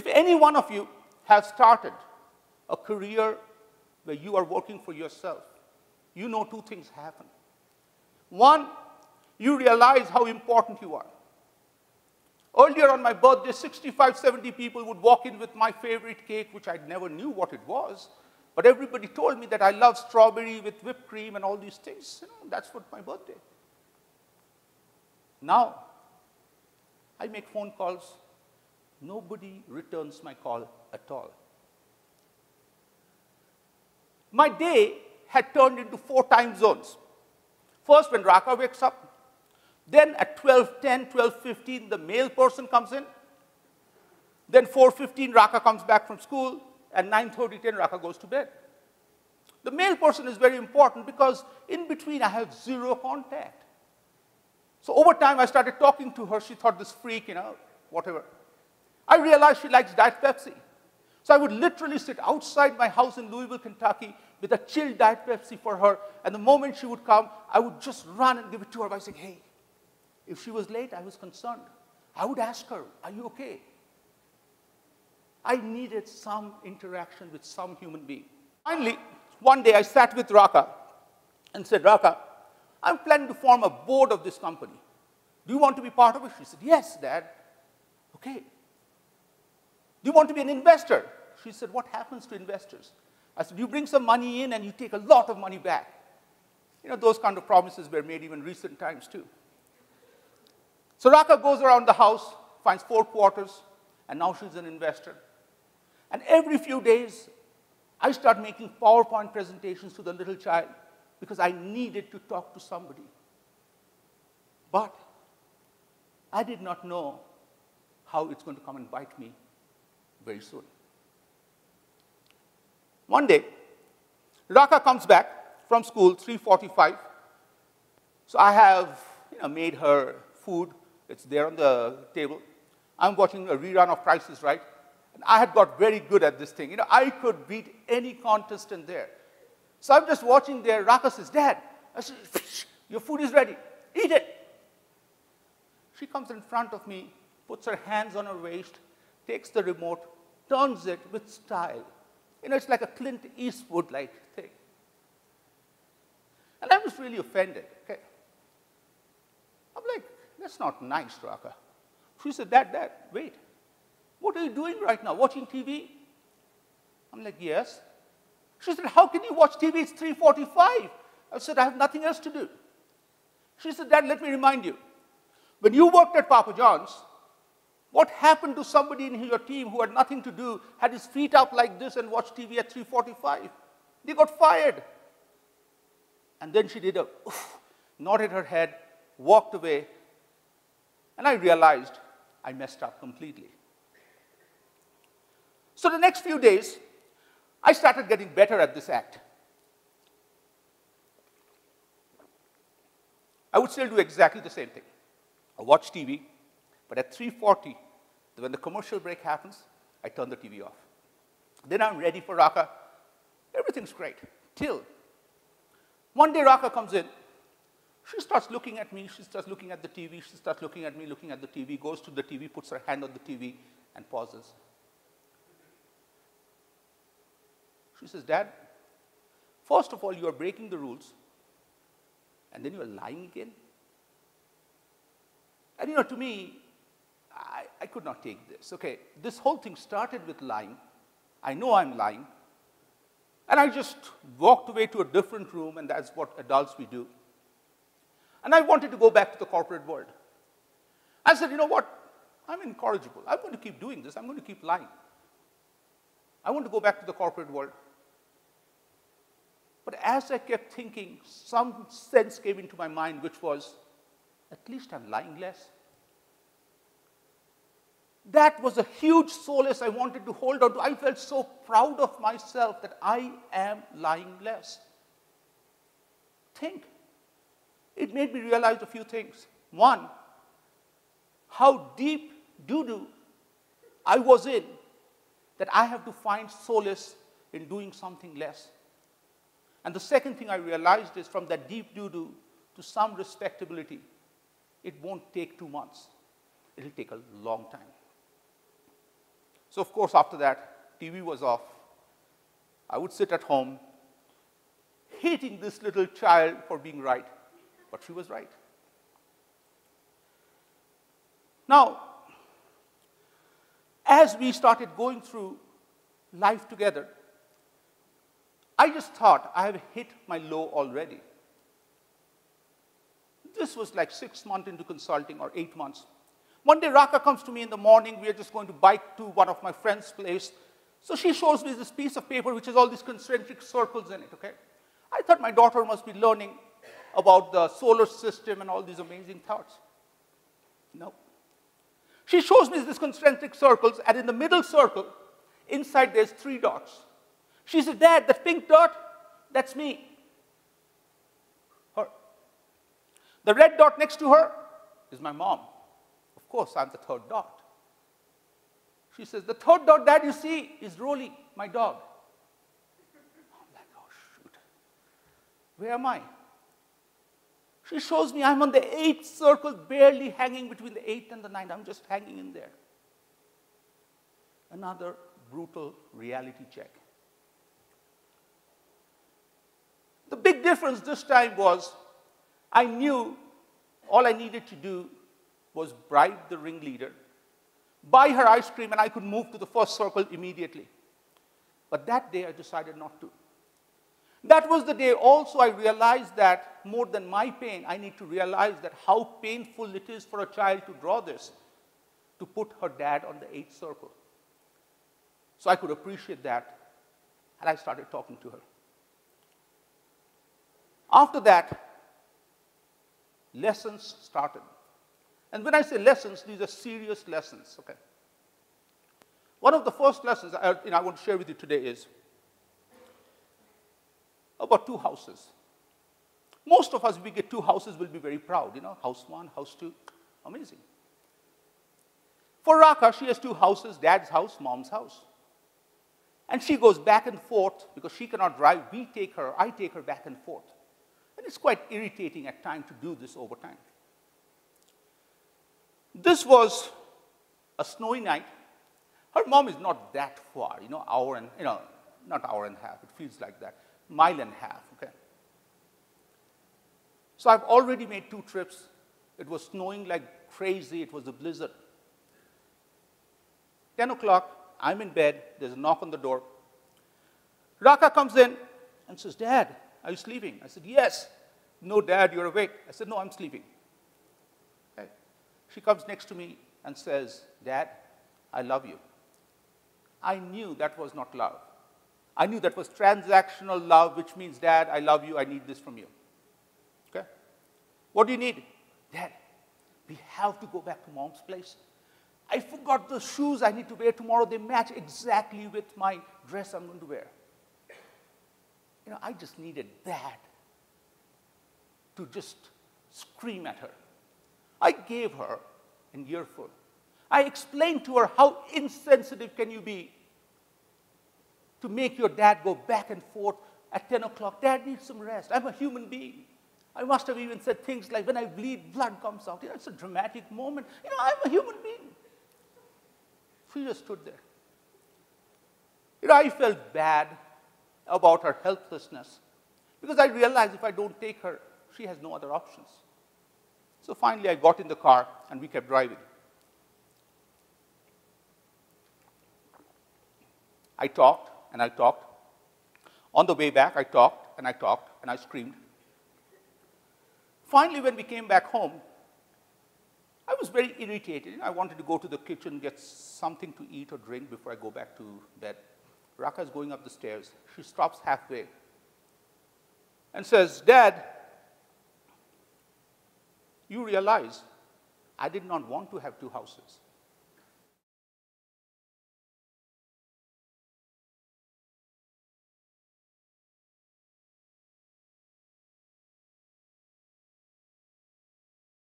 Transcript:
If any one of you have started a career where you are working for yourself, you know two things happen. One, you realize how important you are. Earlier on my birthday, 65, 70 people would walk in with my favorite cake, which I never knew what it was. But everybody told me that I love strawberry with whipped cream and all these things. You know, that's what my birthday. Now, I make phone calls. Nobody returns my call at all. My day had turned into 4 time zones. First, when Raka wakes up. Then at 12:10, 12:15, the male person comes in. Then 4:15, Raka comes back from school. And 9:30, 10, Raka goes to bed. The male person is very important because in between I have 0 contact. So over time, I started talking to her. She thought this freak, you know, whatever. I realized she likes Diet Pepsi. So I would literally sit outside my house in Louisville, Kentucky with a chilled Diet Pepsi for her. And the moment she would come, I would just run and give it to her by saying, hey. If she was late, I was concerned. I would ask her, are you okay? I needed some interaction with some human being. Finally, one day I sat with Raka and said, Raka, I'm planning to form a board of this company. Do you want to be part of it? She said, yes, Dad. Okay. Do you want to be an investor? She said, what happens to investors? I said, you bring some money in and you take a lot of money back. You know, those kind of promises were made even recent times too. So Raka goes around the house, finds 4 quarters, and now she's an investor. And every few days, I start making PowerPoint presentations to the little child because I needed to talk to somebody. But I did not know how it's going to come and bite me very soon. One day, Raka comes back from school, 3:45. So I have made her food. It's there on the table. I'm watching a rerun of Price is Right. And I had got very good at this thing. I could beat any contestant there. So I'm just watching there. Raka says, Dad, I said, your food is ready. Eat it. She comes in front of me, puts her hands on her waist, takes the remote, turns it with style. It's like a Clint Eastwood-like thing. And I was really offended. Okay. I'm like, that's not nice, Raka. She said, Dad, wait. What are you doing right now? Watching TV? I'm like, yes. She said, how can you watch TV? It's 3:45. I said, I have nothing else to do. She said, Dad, let me remind you. When you worked at Papa John's, what happened to somebody in your team who had nothing to do, had his feet up like this and watched TV at 3:45? They got fired. And then she did a oof, nodded her head, walked away, and I realized I messed up completely. So the next few days, I started getting better at this act. I would still do exactly the same thing. I watch TV, but at 3:40, when the commercial break happens, I turn the TV off. Then I'm ready for Raka. Everything's great, till one day Raka comes in. She starts looking at me, she starts looking at the TV, she starts looking at me, looking at the TV, goes to the TV, puts her hand on the TV, and pauses. She says, Dad, first of all, you are breaking the rules, and then you are lying again. And to me, I could not take this. Okay, this whole thing started with lying. I know I'm lying. And I just walked away to a different room, and that's what adults we do. And I wanted to go back to the corporate world. I said, you know what? I'm incorrigible. I'm going to keep doing this. I'm going to keep lying. I want to go back to the corporate world. But as I kept thinking, some sense came into my mind, which was, at least I'm lying less. That was a huge solace I wanted to hold on to. I felt so proud of myself that I am lying less. Think. It made me realize a few things. One, how deep doo-doo I was in that I have to find solace in doing something less. And the second thing I realized is from that deep doo-doo to some respectability, it won't take 2 months. It'll take a long time. So, of course, after that, TV was off. I would sit at home, hating this little child for being right. But she was right. Now, as we started going through life together, I just thought I have hit my low already. This was like 6 months into consulting or 8 months. One day, Raka comes to me in the morning. We are just going to bike to one of my friend's place. So she shows me this piece of paper which has all these concentric circles in it, okay? I thought my daughter must be learning about the solar system and all these amazing thoughts. No. She shows me these concentric circles, and in the middle circle, inside there's 3 dots. She said, Dad, that pink dot, that's me. Her. The red dot next to her is my mom. Of course, I'm the 3rd dot. She says, the 3rd dot, Dad, you see, is Rolly, my dog. I'm like, oh, shoot. Where am I? She shows me I'm on the 8th circle, barely hanging between the 8th and the 9th. I'm just hanging in there. Another brutal reality check. The big difference this time was I knew all I needed to do was bribe the ringleader, buy her ice cream, and I could move to the 1st circle immediately. But that day I decided not to. That was the day also I realized that more than my pain, I need to realize that how painful it is for a child to draw this, to put her dad on the 8th circle. So I could appreciate that, and I started talking to her. After that, lessons started. And when I say lessons, these are serious lessons, okay? One of the first lessons I want to share with you today is about 2 houses. Most of us, if we get 2 houses, will be very proud. House 1, house 2, amazing. For Raka, she has 2 houses, Dad's house, Mom's house. And she goes back and forth because she cannot drive. I take her back and forth. And it's quite irritating at times to do this over time. This was a snowy night. Her mom is not that far, not hour and a half. It feels like that. Mile and a half, okay? So I've already made 2 trips. It was snowing like crazy. It was a blizzard. 10 o'clock, I'm in bed. There's a knock on the door. Raka comes in and says, Dad, are you sleeping? I said, yes. No, Dad, you're awake. I said, no, I'm sleeping. Okay. She comes next to me and says, Dad, I love you. I knew that was not love. I knew that was transactional love, which means, Dad, I love you. I need this from you. Okay? What do you need? Dad, we have to go back to Mom's place. I forgot the shoes I need to wear tomorrow. They match exactly with my dress I'm going to wear. I just needed that to just scream at her. I gave her an earful. I explained to her how insensitive can you be to make your dad go back and forth at 10 o'clock. Dad needs some rest. I'm a human being. I must have even said things like, when I bleed, blood comes out. It's a dramatic moment. I'm a human being. She just stood there. I felt bad about her helplessness because I realized if I don't take her, she has no other options. So finally, I got in the car, and we kept driving. I talked, and I talked. On the way back, I talked, and I screamed. Finally, when we came back home, I was very irritated. I wanted to go to the kitchen, get something to eat or drink before I go back to bed. Raka is going up the stairs. She stops halfway and says, Dad, you realize I did not want to have 2 houses.